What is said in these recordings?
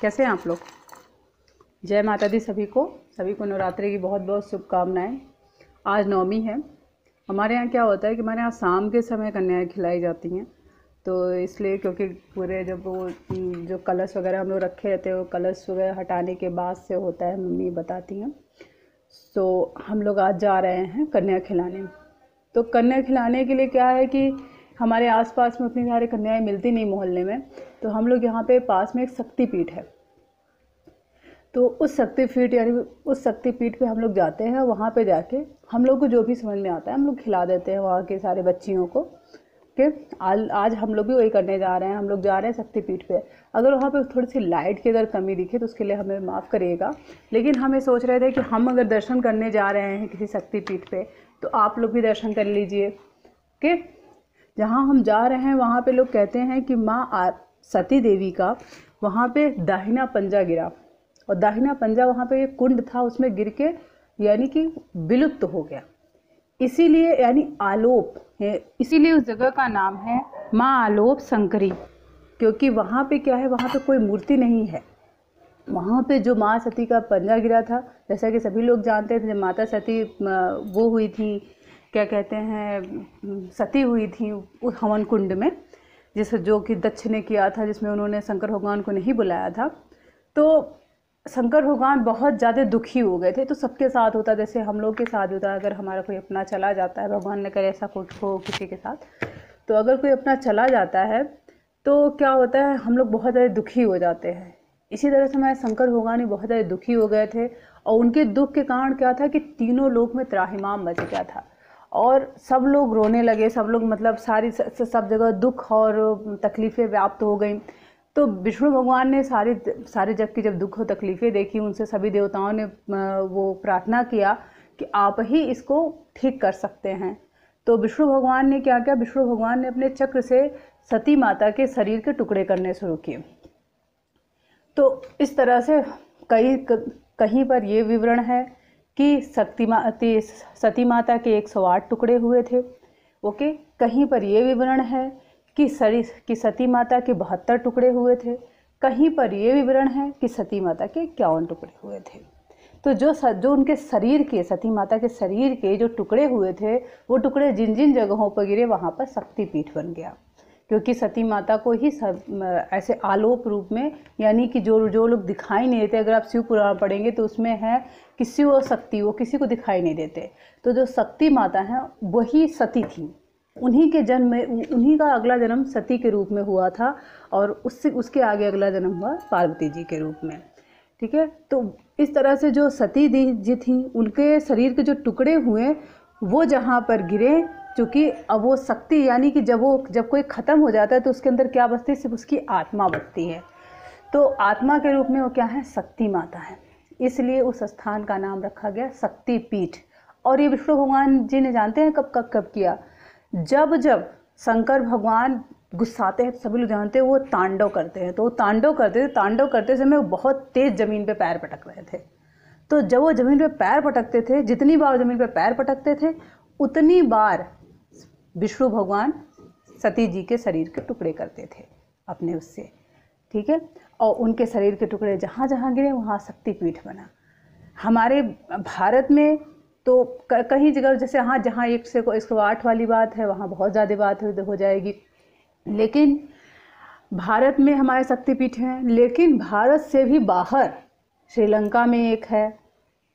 कैसे हैं आप लोग। जय माता दी सभी को नवरात्रि की बहुत बहुत शुभकामनाएं। आज नवमी है। हमारे यहाँ क्या होता है कि हमारे यहाँ शाम के समय कन्याएं खिलाई जाती हैं, तो इसलिए क्योंकि पूरे जब वो जो कलश वगैरह हम लोग रखे रहते हैं वो कलश वगैरह हटाने के बाद से होता है, मम्मी बताती हैं। तो हम लोग आज जा रहे हैं कन्या खिलाने। तो कन्या खिलाने के लिए क्या है कि हमारे आसपास में उतनी सारी कन्याएं मिलती नहीं मोहल्ले में, तो हम लोग यहाँ पे पास में एक शक्तिपीठ है, तो उस शक्तिपीठ पे हम लोग जाते हैं। वहाँ पे जाके हम लोग को जो भी समझ में आता है हम लोग खिला देते हैं वहाँ के सारे बच्चियों को। कि आज हम लोग भी वही करने जा रहे हैं। हम लोग जा रहे हैं शक्तिपीठ पे। अगर वहाँ पे थोड़ी सी लाइट की अगर कमी दिखे तो उसके लिए हमें माफ़ करिएगा, लेकिन हमें सोच रहे थे कि हम अगर दर्शन करने जा रहे हैं किसी शक्तिपीठ पे तो आप लोग भी दर्शन कर लीजिए। कि जहाँ हम जा रहे हैं वहाँ पे लोग कहते हैं कि माँ सती देवी का वहाँ पे दाहिना पंजा गिरा, और दाहिना पंजा वहाँ पे एक कुंड था उसमें गिर के यानी कि विलुप्त हो गया, इसीलिए यानी आलोप है, इसीलिए उस जगह का नाम है माँ आलोप शंकरी। क्योंकि वहाँ पे क्या है, वहाँ पे कोई मूर्ति नहीं है। वहाँ पे जो माँ सती का पंजा गिरा था, जैसा कि सभी लोग जानते थे, जब माता सती वो हुई थी, क्या कहते हैं, सती हुई थी उस हवन कुंड में, जो कि दक्ष ने किया था, जिसमें उन्होंने शंकर भगवान को नहीं बुलाया था। तो शंकर भगवान बहुत ज़्यादा दुखी हो गए थे। तो सबके साथ होता, जैसे हम लोग के साथ होता है, अगर हमारा कोई अपना चला जाता है, भगवान ने करे ऐसा कुछ हो किसी के साथ, तो अगर कोई अपना चला जाता है तो क्या होता है, हम लोग बहुत ज़्यादा दुखी हो जाते हैं। इसी तरह से हमारे शंकर भगवान भी बहुत ज़्यादा दुखी हो गए थे, और उनके दुख के कारण क्या था कि तीनों लोक में त्राहिमाम मच गया था, और सब लोग रोने लगे। सब लोग मतलब सब जगह दुख और तकलीफ़ें व्याप्त हो गई। तो विष्णु भगवान ने सारे जग की जब दुख और तकलीफ़ें देखी, उनसे सभी देवताओं ने वो प्रार्थना किया कि आप ही इसको ठीक कर सकते हैं। तो विष्णु भगवान ने क्या किया, विष्णु भगवान ने अपने चक्र से सती माता के शरीर के टुकड़े करने शुरू किए। तो इस तरह से कहीं पर ये विवरण है कि सती माता के 108 टुकड़े हुए थे। ओके, कहीं पर ये विवरण है कि सती माता के 72 टुकड़े हुए थे। कहीं पर ये विवरण है कि सती माता के 51 टुकड़े हुए थे। तो जो उनके शरीर के, सती माता के शरीर के जो टुकड़े हुए थे, वो टुकड़े जिन जिन जगहों पर गिरे वहाँ पर शक्तिपीठ बन गया। क्योंकि सती माता को ही ऐसे आलोप रूप में, यानी कि जो लोग दिखाई नहीं देते, अगर आप शिव पुराण पढ़ेंगे तो उसमें है कि शिव और शक्ति, वो किसी को दिखाई नहीं देते। तो जो शक्ति माता हैं वही सती थी, उन्हीं के जन्म में, उन्हीं का अगला जन्म सती के रूप में हुआ था, और उसके आगे अगला जन्म हुआ पार्वती जी के रूप में। ठीक है, तो इस तरह से जो सती जी थी, उनके शरीर के जो टुकड़े हुए वो जहाँ पर गिरे, चूँकि अब वो शक्ति, यानी कि जब कोई ख़त्म हो जाता है तो उसके अंदर क्या बचती है, सिर्फ उसकी आत्मा बचती है। तो आत्मा के रूप में वो क्या है, शक्ति माता है। इसलिए उस स्थान का नाम रखा गया शक्तिपीठ। और ये विष्णु भगवान जी ने जानते हैं कब किया, जब शंकर भगवान गुस्साते हैं तो सभी लोग जानते हैं वो तांडव करते हैं। तो वो तांडव करते समय वो बहुत तेज ज़मीन पे पैर पटक रहे थे। तो जब वो ज़मीन पे पैर पटकते थे, जितनी बार ज़मीन पे पैर पटकते थे उतनी बार विष्णु भगवान सती जी के शरीर के टुकड़े करते थे अपने उससे। ठीक है, और उनके शरीर के टुकड़े जहाँ जहाँ गिरे वहाँ शक्तिपीठ बना। हमारे भारत में तो कहीं जगह, जैसे हाँ जहाँ 108 वाली बात है वहाँ बहुत ज़्यादा बात हो जाएगी, लेकिन भारत में हमारे शक्तिपीठ हैं। लेकिन भारत से भी बाहर श्रीलंका में एक है,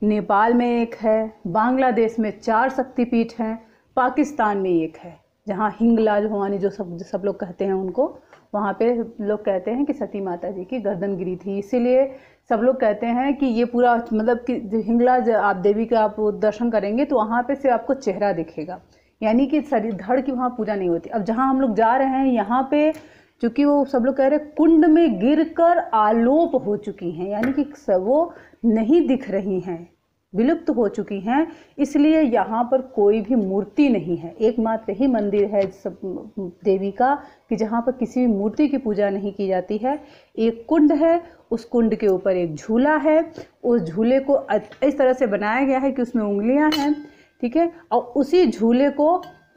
नेपाल में एक है, बांग्लादेश में 4 शक्तिपीठ हैं, पाकिस्तान में एक है, जहाँ हिंगलाज भवानी जो सब लोग कहते हैं उनको, वहाँ पे लोग कहते हैं कि सती माता जी की गर्दन गिरी थी। इसीलिए सब लोग कहते हैं कि ये पूरा मतलब कि हिंगलाज आप देवी का आप दर्शन करेंगे तो वहाँ पे से आपको चेहरा दिखेगा, यानी कि शरीर धड़ की वहाँ पूजा नहीं होती। अब जहाँ हम लोग जा रहे हैं यहाँ पे चूँकि वो सब लोग कह रहे हैं कुंड में गिरकर आलोप हो चुकी हैं, यानी कि वो नहीं दिख रही हैं, विलुप्त हो चुकी हैं, इसलिए यहाँ पर कोई भी मूर्ति नहीं है। एकमात्र ही मंदिर है देवी का कि जहाँ पर किसी भी मूर्ति की पूजा नहीं की जाती है। एक कुंड है, उस कुंड के ऊपर एक झूला है, उस झूले को इस तरह से बनाया गया है कि उसमें उंगलियाँ हैं। ठीक है, और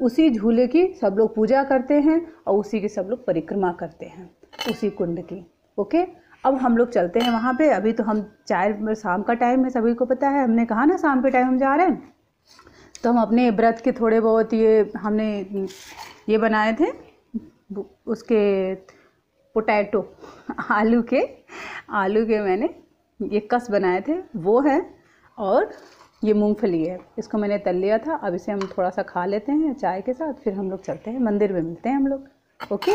उसी झूले की सब लोग पूजा करते हैं और उसी की सब लोग परिक्रमा करते हैं, उसी कुंड की। ओके, अब हम लोग चलते हैं वहाँ पे। अभी तो हम चाय, शाम का टाइम है, सभी को पता है, हमने कहा ना शाम के टाइम हम जा रहे हैं। तो हम अपने व्रत के थोड़े बहुत हमने ये बनाए थे, उसके पोटैटो, आलू के मैंने ये कस बनाए थे, वो है। और ये मूंगफली है, इसको मैंने तल लिया था। अब इसे हम थोड़ा सा खा लेते हैं चाय के साथ, फिर हम लोग चलते हैं मंदिर में, मिलते हैं हम लोग। ओके,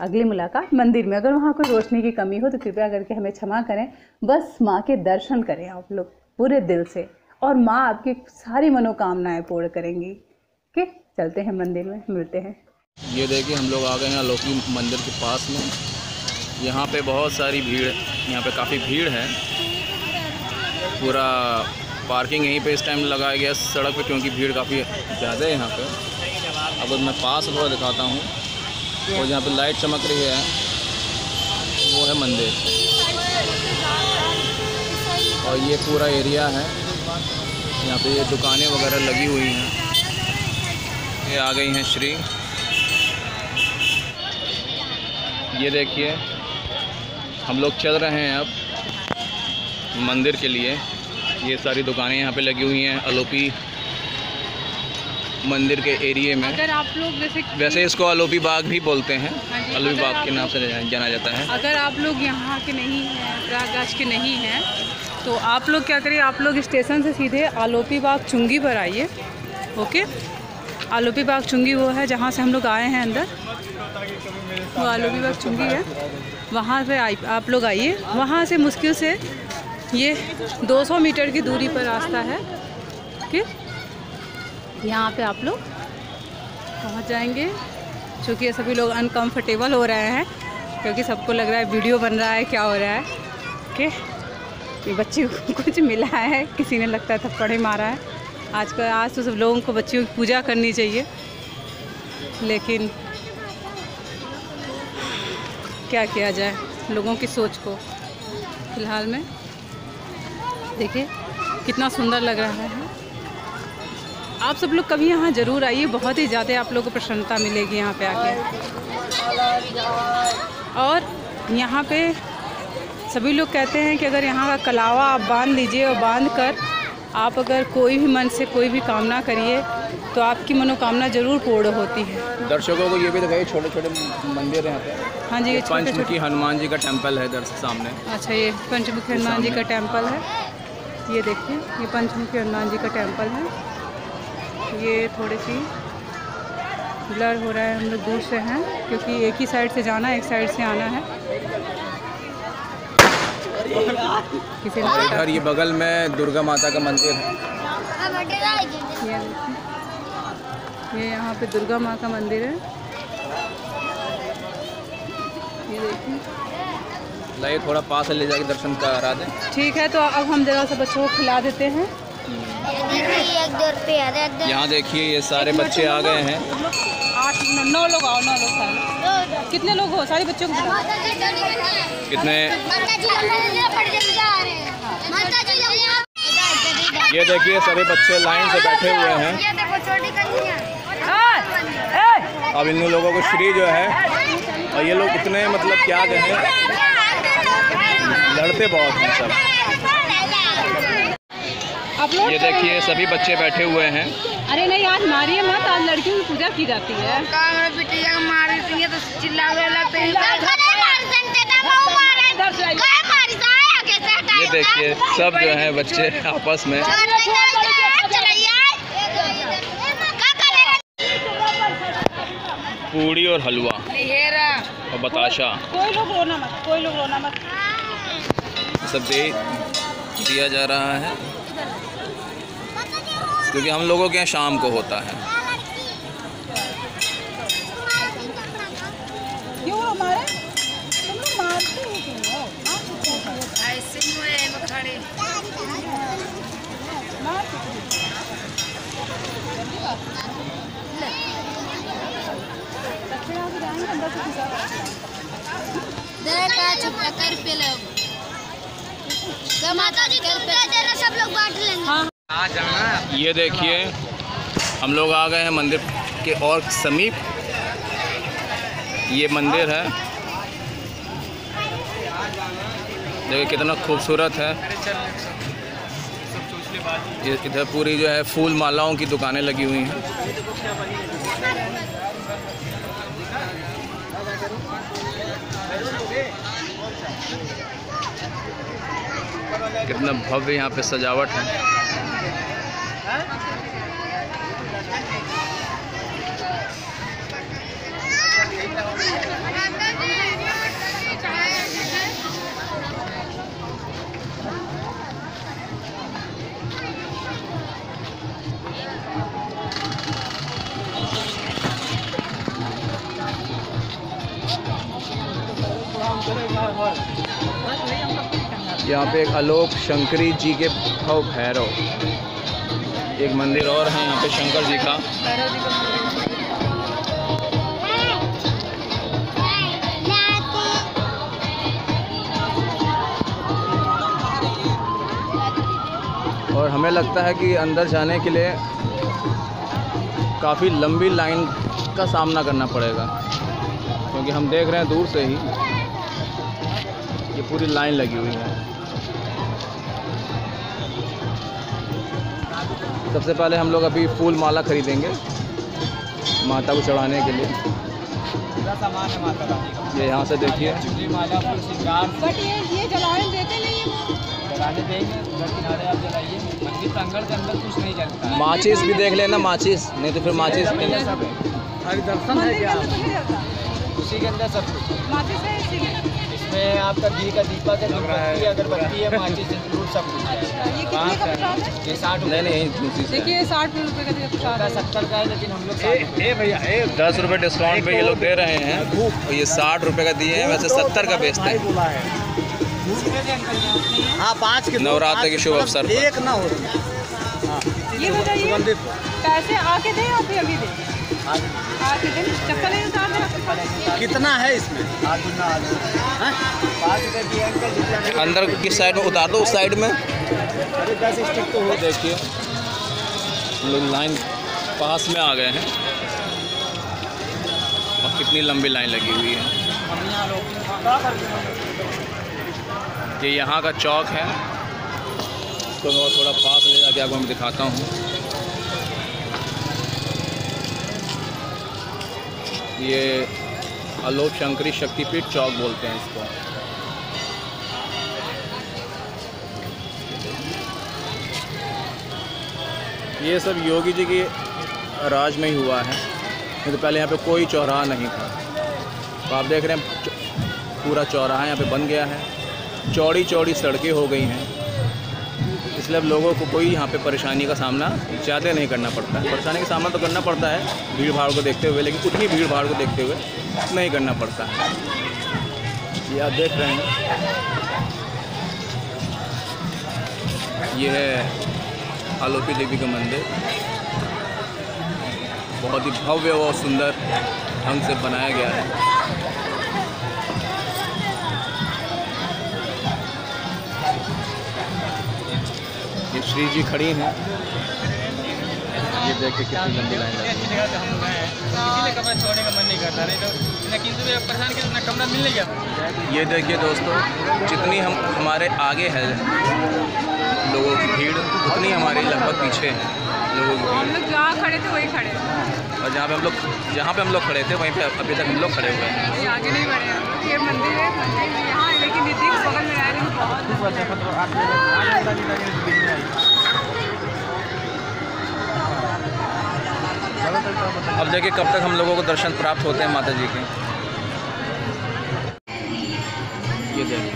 अगली मुलाकात मंदिर में। अगर वहाँ कोई रोशनी की कमी हो तो कृपया करके हमें क्षमा करें। बस माँ के दर्शन करें आप लोग पूरे दिल से, और माँ आपकी सारी मनोकामनाएं पूर्ण करेंगी। ओके, चलते हैं मंदिर में, मिलते हैं। ये देखिए हम लोग आ गए हैं अलौकी मंदिर के पास में। यहाँ पे बहुत सारी भीड़, यहाँ पे काफ़ी भीड़ है। पूरा पार्किंग यहीं पे इस टाइम लगाया गया सड़क पे, क्योंकि भीड़ काफ़ी ज़्यादा है यहाँ पे। अब मैं पास थोड़ा दिखाता हूँ, और जहाँ पे लाइट चमक रही है वो है मंदिर, और ये पूरा एरिया है। यहाँ पे ये दुकानें वगैरह लगी हुई हैं। ये आ गई हैं श्री, ये देखिए हम लोग चल रहे हैं अब मंदिर के लिए। ये सारी दुकानें यहाँ पे लगी हुई हैं अलोपी मंदिर के एरिए में। अगर आप लोग वैसे इसको अलोपी बाग भी बोलते हैं, अलोपी बाग के नाम से जाना जाता है। अगर आप लोग यहाँ के नहीं हैं, प्रयागराज के नहीं हैं, तो आप लोग क्या करिए, आप लोग स्टेशन से सीधे आलोपी बाग चुंगी पर आइए। ओके, आलोपी बाग चुंगी वो है जहाँ से हम लोग आए हैं अंदर, वो आलोपी बाग चुंगी है, वहाँ पे आप लोग आइए। वहाँ से मुश्किल से ये 200 मीटर की दूरी पर रास्ता है। ओके, यहाँ पे आप लोग पहुँच जाएंगे। चूँकि ये सभी लोग अनकंफर्टेबल हो रहे हैं, क्योंकि सबको लग रहा है वीडियो बन रहा है, क्या हो रहा है। ओके, ये बच्चे को कुछ मिला है, किसी ने लगता है थप्पड़ ही मारा है। आज तो सब लोगों को बच्चियों की पूजा करनी चाहिए, लेकिन क्या किया जाए लोगों की सोच को। फ़िलहाल में देखिए कितना सुंदर लग रहा है। आप सब लोग कभी यहाँ ज़रूर आइए, बहुत ही ज़्यादा आप लोगों को प्रसन्नता मिलेगी यहाँ पे आके। और यहाँ पे सभी लोग कहते हैं कि अगर यहाँ का कलावा आप बांध लीजिए, और बांध कर आप अगर कोई भी मन से कोई भी कामना करिए तो आपकी मनोकामना ज़रूर पूर्ण होती है। दर्शकों को ये भी दिखाइए, छोटे छोटे मंदिर हैं यहाँ पे। हाँ जी, ये पंचमुखी हनुमान जी का टेम्पल है दर्शक सामने। अच्छा, ये पंचमुखी हनुमान जी का टेम्पल है। ये देखिए, ये पंचमुखी हनुमान जी का टेम्पल है। ये थोड़ी सी ब्लर हो रहा है, हम लोग दूर से हैं, क्योंकि एक ही साइड से जाना है, एक साइड से आना है। किसी ने इधर ये बगल में दुर्गा माता का मंदिर है। ये यहाँ पे दुर्गा माँ का मंदिर है। ये देखिए, लाइए थोड़ा पास ले जाके दर्शन करा दें। ठीक है, तो अब हम जरा सा बच्चों को खिला देते हैं। यहाँ देखिए ये सारे बच्चे आ गए हैं। 8-9 लोग आओ, 9 लोग सारे। कितने लोग हो? सारे बच्चों को कितने? ये देखिए सभी बच्चे लाइन से बैठे हुए हैं। अब इन लोगों को श्री जो है, और ये लोग इतने मतलब क्या कहें, लड़ते बहुत हैं सब। ये देखिए सभी बच्चे बैठे हुए हैं। अरे नहीं, आज मारिए मत, आज लड़कियों की पूजा की जाती है। ये देखिए सब जो है बच्चे आपस में। पूड़ी और हलवा और बताशा, कोई लोग रोना मत, कोई लोग रोना मत। सब दिया जा रहा है, क्योंकि हम लोगों के यहाँ शाम को होता है। क्यों हमारे तुम लोग मारते हो, क्यों ऐसे सब लोग बांट लेंगे। हाँ, ये देखिए हम लोग आ गए हैं मंदिर के और समीप। ये मंदिर है, देखिए कितना खूबसूरत है। इधर पूरी जो है फूल मालाओं की दुकानें लगी हुई हैं। कितना भव्य यहाँ पे सजावट है। यहाँ पे एक आलोक शंकरी जी के भव भैरव एक मंदिर और है यहाँ पे शंकर जी का। और हमें लगता है कि अंदर जाने के लिए काफ़ी लंबी लाइन का सामना करना पड़ेगा, क्योंकि हम देख रहे हैं दूर से ही ये पूरी लाइन लगी हुई है। सबसे पहले हम लोग अभी फूल माला खरीदेंगे माता को चढ़ाने के लिए। पूरा सामान है माता रानी का। ये यहाँ से देखिए माला फूल श्रृंगार ये जलाने देते नहीं है, जलाने देंगे, उधर किनारे आप जलाइए। मंदिर प्रांगण के अंदर कुछ नहीं जलता है। माचिस भी देख लेना, माचिस नहीं तो फिर माचिस सब है। दर्शन है क्या उसी के अंदर सब कुछ। इसमें आपका घी का दीपक है, मोमबत्ती है, अगरबत्ती है, माचिस फ्रूट सब कुछ है। ये 60 नहीं नहीं देखिए 60 रुपये का प्रसाद है। 70 का है, लेकिन हम लोग भैया 10 रुपये डिस्काउंट पे ये लोग दे रहे हैं। और ये 60 रुपये का दिए हैं, वैसे 70 का बेचते हैं। हाँ 5 के नवरात्र के शुभ अवसर पर एक ना हो। ये बताइए पैसे आके दें या फिर अभी दें? आके दें, चप्पल नहीं उतार दें। कितना है इसमें? 5 रुपये की अंकल अंदर की साइड में उतार दो, उस साइड में। अरे 10 स्टिक तो हो। देखिए हम लोग लाइन पास में आ गए हैं और कितनी लंबी लाइन लगी हुई है। ये यहाँ का चौक है, इसको मैं थोड़ा पास ले जाके आपको मैं दिखाता हूँ। ये आलोक शंकरी शक्तिपीठ चौक बोलते हैं इसको। ये सब योगी जी की राज में ही हुआ है, नहीं तो पहले यहाँ पे कोई चौराहा नहीं था। तो आप देख रहे हैं पूरा चौराहा यहाँ पे बन गया है, चौड़ी चौड़ी सड़कें हो गई हैं, इसलिए अब लोगों को कोई यहाँ पे परेशानी का सामना ज़्यादा नहीं करना पड़ता है। परेशानी का सामना तो करना पड़ता है भीड़ भाड़ को देखते हुए, लेकिन उतनी भीड़ भाड़ को देखते हुए नहीं करना पड़ता है। ये आप देख रहे हैं, ये है आलोकी देवी का मंदिर। बहुत ही भव्य और सुंदर ढंग से बनाया गया है। ये श्री जी खड़ी हैं, ये देखिए कितनी लंबी लाइन लगी है। इसीलिए कमरा छोड़ने का मन नहीं करता, नहीं तो किसी भी परेशान के अपना कमरा मिल नहीं जाता। ये देखिए दोस्तों, जितनी हम हमारे आगे है लोगों की भीड़, उतनी हमारे लगभग पीछे है लोगों की भीड़। हम लोग जहाँ खड़े थे वही खड़े हैं, और जहाँ पे हम लोग खड़े थे वहीं पे अभी तक हम लोग खड़े हुए हैं। ये आगे नहीं बढ़े हैं। ये मंदिर है, मंदिर भी यहाँ है, लेकिन दीदी के बगल में आए हैं बहुत। अब देखिए कब तक हम लोगों को दर्शन प्राप्त होते हैं माता जी के। ये देखिए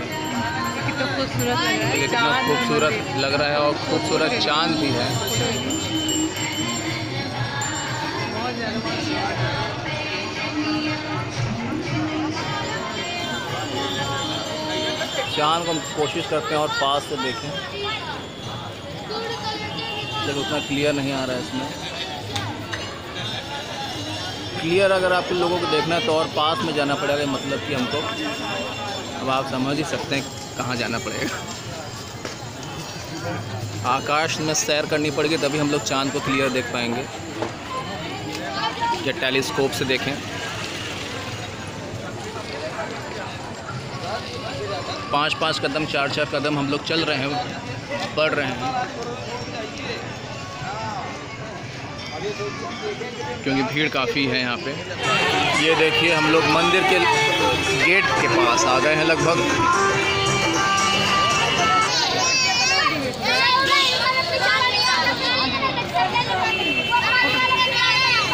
कितना खूबसूरत लग रहा है, देखिए कितना खूबसूरत लग रहा है, और खूबसूरत चांद भी है। बहुत ज़्यादा। चांद को हम कोशिश करते हैं और पास से देखें, लेकिन उतना क्लियर नहीं आ रहा है इसमें। क्लियर अगर आप लोगों को देखना है तो और पास में जाना पड़ेगा, मतलब कि हमको अब आप समझ ही सकते हैं कहाँ जाना पड़ेगा। आकाश में सैर करनी पड़ेगी तभी हम लोग चांद को क्लियर देख पाएंगे, या टेलीस्कोप से देखें। 5-5 कदम 4-4 कदम हम लोग चल रहे हैं, बढ़ रहे हैं, क्योंकि भीड़ काफ़ी है यहाँ पे। ये देखिए हम लोग मंदिर के गेट के पास आ गए हैं लगभग।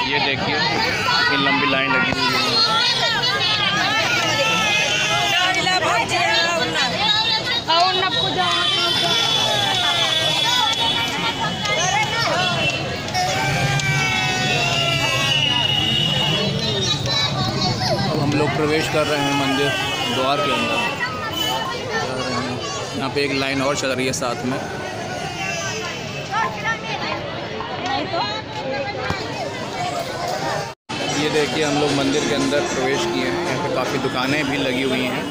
ये देखिए कितनी लंबी लाइन लगी हुई है। हम लोग प्रवेश कर रहे हैं मंदिर द्वार के अंदर जा रहे हैं। यहाँ पे एक लाइन और चल रही है साथ में। ये देखिए हम लोग मंदिर के अंदर प्रवेश किए हैं। यहाँ पे काफ़ी दुकानें भी लगी हुई हैं।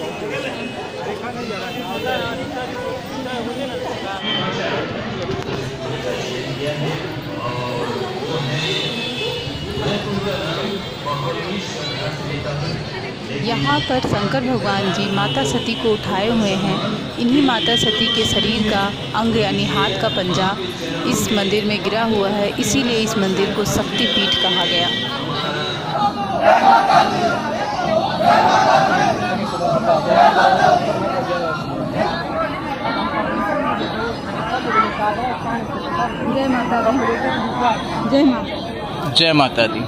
यहाँ पर शंकर भगवान जी माता सती को उठाए हुए हैं। इन्हीं माता सती के शरीर का अंग यानी हाथ का पंजा इस मंदिर में गिरा हुआ है, इसीलिए इस मंदिर को शक्तिपीठ कहा गया। जय माता दी। जय माता। जय माता दी।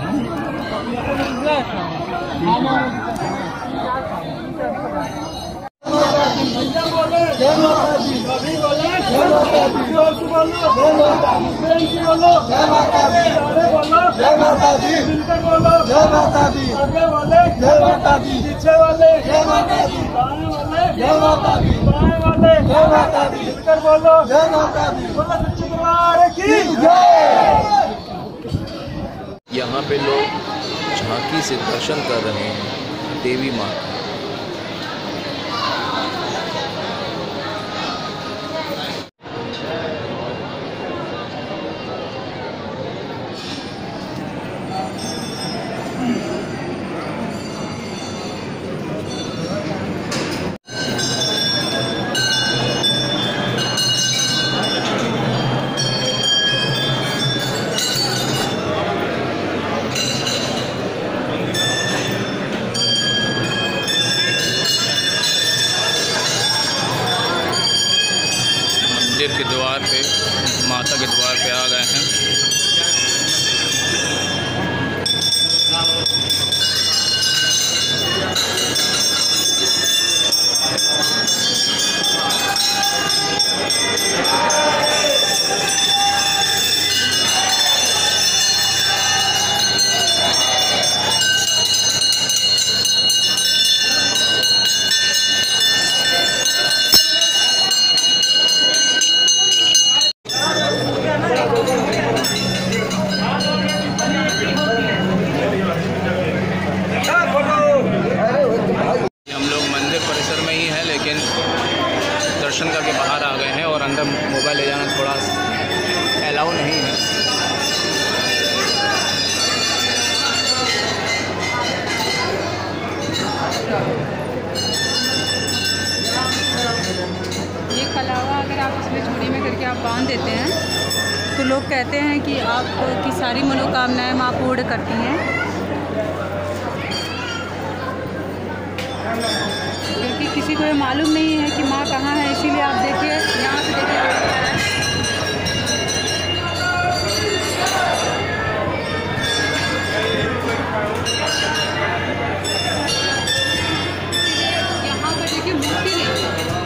यहाँ पे लोग झांकी से दर्शन कर रहे हैं देवी माँ का। मंदिर के द्वार पे, माता के द्वार पे आ गए हैं। दर्शन करके बाहर आ गए हैं और अंदर मोबाइल ले जाना थोड़ा अलाउ नहीं है। ये कलावा अगर आप इसमें चूड़ी में करके आप बांध देते हैं तो लोग कहते हैं कि आपकी सारी मनोकामनाएं माँ पूर्ण करती हैं, क्योंकि किसी को ये मालूम नहीं है कि माँ कहाँ है। इसीलिए आप देखिए, यहाँ से देखिए, यहाँ पर देखिए मूर्ति नहीं है,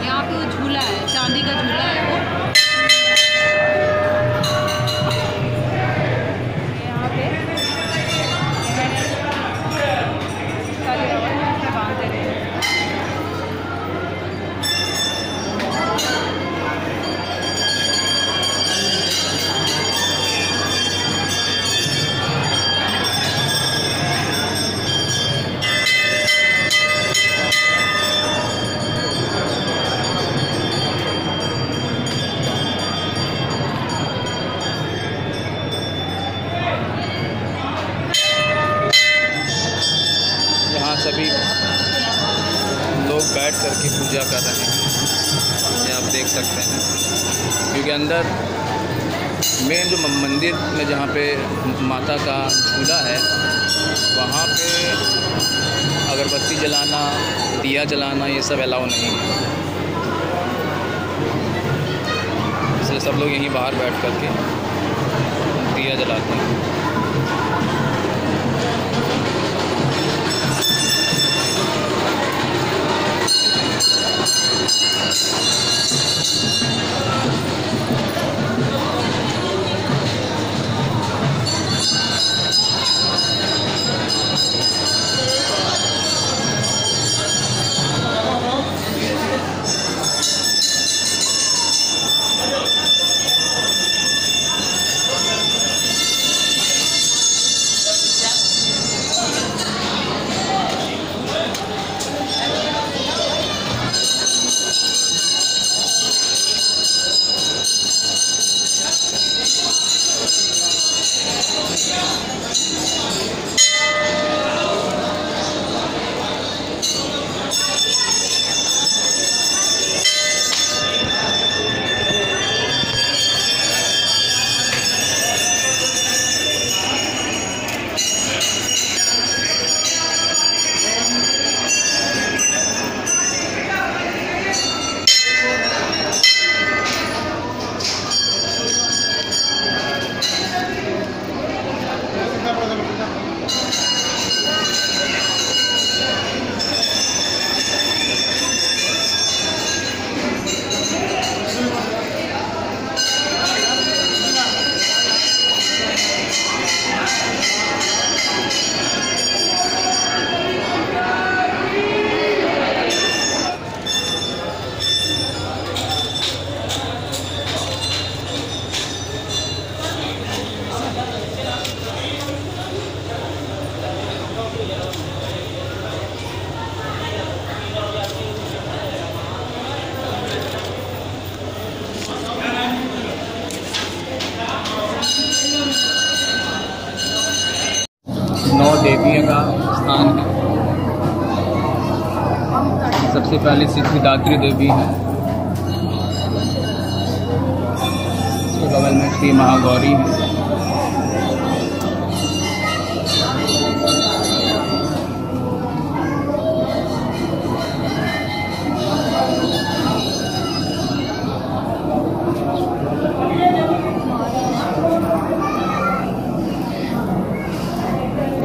यहाँ पे वो झूला है, चांदी का झूला है वो। यहाँ पे बांध दे रहे हैं। सकते हैं, क्योंकि अंदर मेन जो मंदिर में जहाँ पे माता का झूला है वहाँ पे अगरबत्ती जलाना, दिया जलाना ये सब अलाउ नहीं है। इसलिए सब लोग यहीं बाहर बैठ कर के दिया जलाते हैं। नौ देवियों का स्थान है। सबसे पहले सिद्धिदात्री देवी है, उसके बगल में श्री महागौरी है,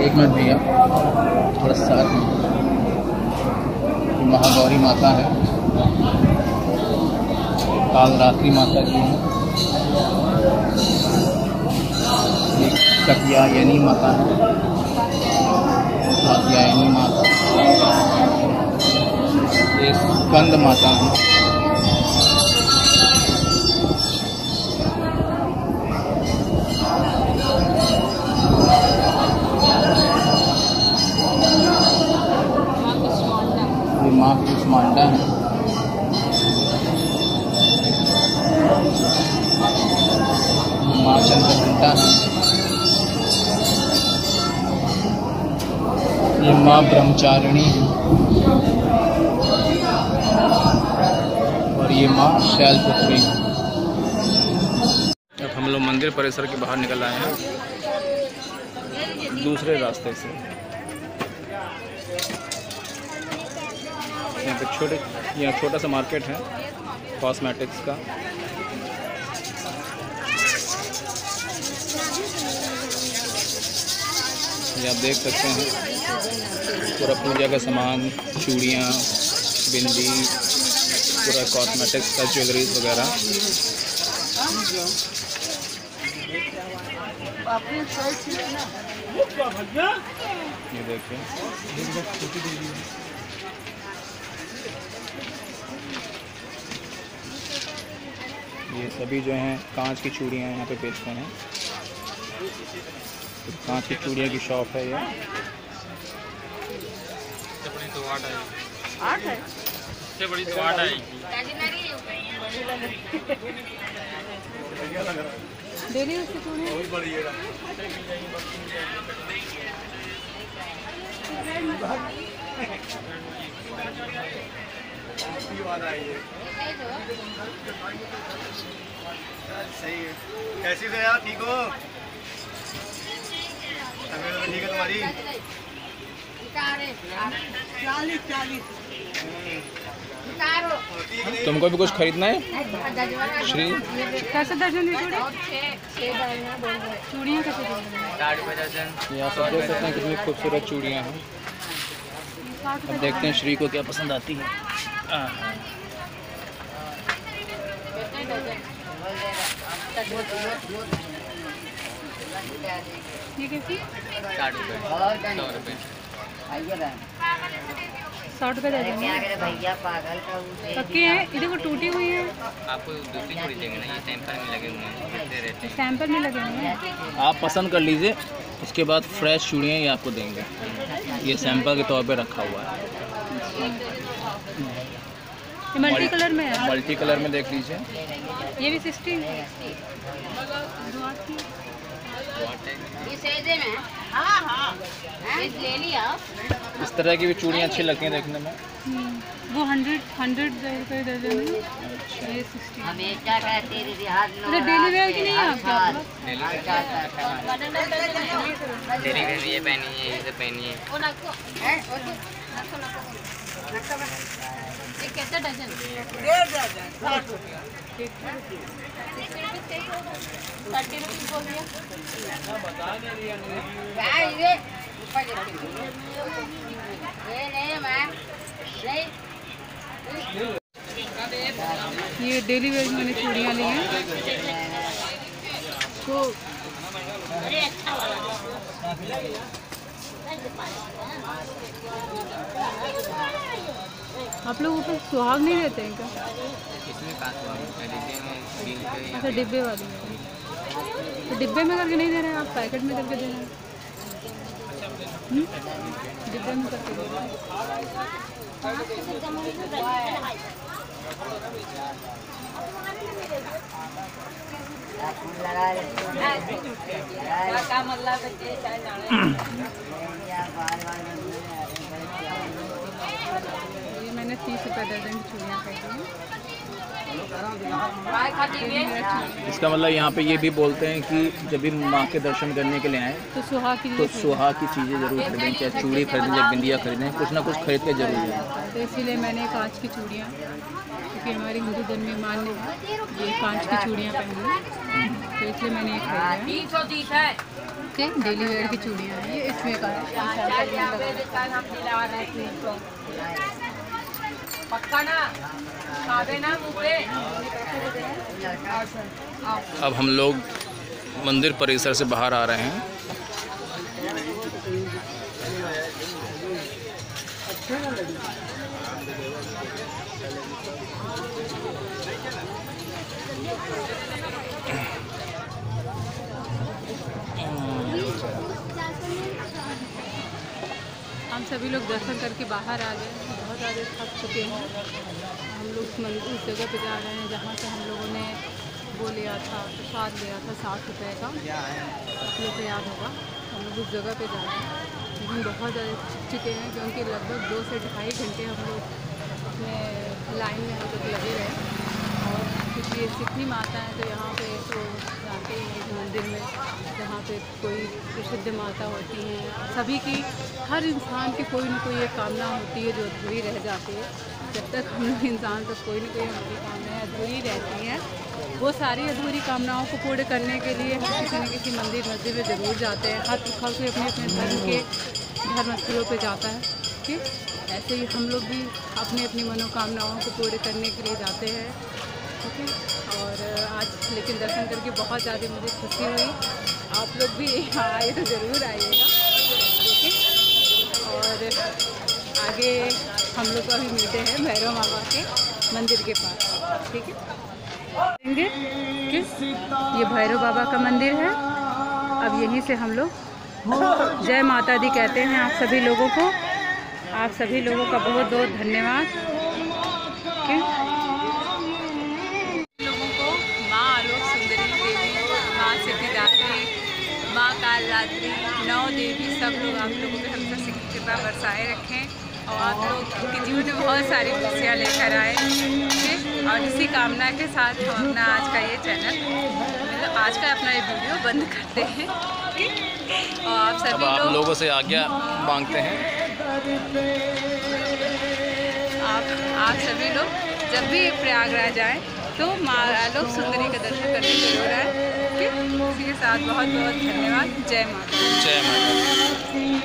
एक मिनट भैया थोड़ा साथ में, महागौरी माता है, कालरात्रि माता जी है, एक कात्यायनी माता है, कात्यायनी माता, एक स्कंद माता है, माँ कुष्मांडा है, माँ चंद्रघंटा है, ये माँ ब्रह्मचारिणी है और ये माँ शैलपुत्री है। अब हम लोग मंदिर परिसर के बाहर निकल आए हैं दूसरे रास्ते से। यहाँ पे छोटा सा मार्केट है कॉस्मेटिक्स का। ये आप देख सकते हैं पूरा पूजा का सामान, चूड़ियाँ, बिंदी, पूरा कॉस्मेटिक्स का ज्वेलरीज वगैरह। ये देखिए ये सभी जो हैं कांच की चूड़ियाँ यहाँ पे बेचते हैं। तो कांच की चूड़ियाँ की शॉप है ये। आठ है सबसे बड़ी तो 8 आएगी। डेली उसकी चूड़ियाँ सही है। कैसी हो यार, ठीक हो? तबीयत ठीक है तुम्हारी? 40। तुमको भी कुछ खरीदना है श्री? कैसे दर्जन है चूड़ियाँ? कैसे दर्जन? 60 रुपये दर्जन। यहाँ सब देख सकते हैं कितनी खूबसूरत चूड़ियाँ हैं। अब देखते हैं श्री को क्या पसंद आती है। ये कैसी? 60 रुपये, 100 रुपये। 60 रुपये दर्जन है। भैया पागल का पक्के हैं? ये देखो टूटी हुई है। आपको दूसरी चूड़ी देंगे ना, ये सैंपल में लगे हुए हैं, दे रहते हैं। सैंपल में लगे हुए हैं। आप पसंद कर लीजिए, उसके बाद फ्रेश चूड़ियाँ ही आपको देंगे। ये सैंपल के तौर पे रखा हुआ है। ये मल्टी कलर में है। मल्टी कलर में देख लीजिए। ये भी 60। ले लिया। इस तरह की भी चूड़ियाँ अच्छी लगती हैं देखने में। वो 100 रुपये दर्जन है। ये 60। हमेशा कहते अच्छा डेली वेयर की नहीं है आपके पास? डेली वेयर ये पहनी है, ये पहनी है। ये कैसे डजन? 30 रुपीज़ बोल दिया। ये डेली वेयर की मैंने चूड़ियाँ ली हैं तो आप लोग ऊपर सुहाग नहीं देते हैं क्या? इसमें का अच्छा डिब्बे वाली है। तो डिब्बे में करके नहीं दे रहे हैं आप, पैकेट में करके दे रहे हैं? डिब्बे में करके दे रहे हैं। ये मैंने 30 रुपये दर्जन की चूड़ियाँ खरीदी हैं। इसका मतलब यहाँ पे ये भी बोलते हैं कि जब भी माँ के दर्शन करने के लिए आए तो सुहाग की तो सुहाग की चीज़ें ज़रूर खरीदें, चाहे चूड़ी खरीदें चाहे बिंदिया खरीदें, कुछ ना कुछ खरीद के जरूर जाए। तो इसीलिए मैंने कांच की चूड़ियाँ, क्योंकि हमारे हिंदू धर्म में मान्य है ये कांच की चूड़ियाँ पहनी, तो इसलिए मैंने ये खरीदी है। ठीक, डेली वेयर की चूड़ियाँ हैं ये। इसमें का अब हम लोग मंदिर परिसर से बाहर आ रहे हैं। हम सभी लोग दर्शन करके बाहर आ गए, बहुत ज़्यादा थक चुके हैं। हम लोग उस जगह पे जा रहे हैं जहाँ से हम लोगों ने वो लिया था, प्रसाद लिया था 60 रुपये का, आप लोग को याद होगा। हम लोग उस जगह पे जा रहे हैं, लेकिन बहुत ज़्यादा थक चुके हैं क्योंकि लगभग 2 से ढाई घंटे हम लोग अपने लाइन में हम लोग लगे रहे। और क्योंकि ये सिद्धि माता है तो यहाँ पे तो जानते ही हैं इस मंदिर में जहाँ पे कोई प्रसिद्ध माता होती हैं, सभी की, हर इंसान की कोई ना कोई एक कामना होती है जो अधूरी रह जाती है। जब तक हम लोग इंसान तक कोई ना कोई हमारी कामनाएँ अधूरी रहती हैं। वो सारी अधूरी कामनाओं को पूर्ण करने के लिए हम किसी न किसी मंदिर मस्जिद में ज़रूर जाते हैं। हर कोई अपने अपने धर्म स्थलों पर जाता है। ठीक, ऐसे ही हम लोग भी अपनी अपनी मनोकामनाओं को पूर्ण करने के लिए जाते हैं। ठीक है, और आज लेकिन दर्शन करके बहुत ज़्यादा मुझे खुशी हुई। आप लोग भी आए तो ज़रूर आइएगा। ठीक है, और आगे हम लोग अभी मिलते हैं भैरव बाबा के मंदिर के पास। ठीक है, ये भैरव बाबा का मंदिर है। अब यहीं से हम लोग जय माता दी कहते हैं आप सभी लोगों को। आप सभी लोगों का बहुत बहुत धन्यवाद। लोगों को माँ आलोक सुंदरी देवी, माँ सिद्धिदात्री, माँ कालरात्रि, 9 देवी, सब लोग आप लोगों पे हमेशा कृपा बरसाए रखें और आप लोग के जीवन में बहुत सारी खुशियाँ लेकर आए, ठीक। और इसी कामना के साथ हम अपना आज का ये चैनल, मतलब आज का अपना ये वीडियो बंद करते हैं, ठीक। और आप सभी आप लोगों से आज्ञा मांगते हैं। आप सभी लोग जब भी प्रयागराज आएँ तो माँ आलोक सुंदरी का दर्शन करने जरूर आए, ठीक। इसी के साथ बहुत बहुत धन्यवाद। जय माता। जय माता।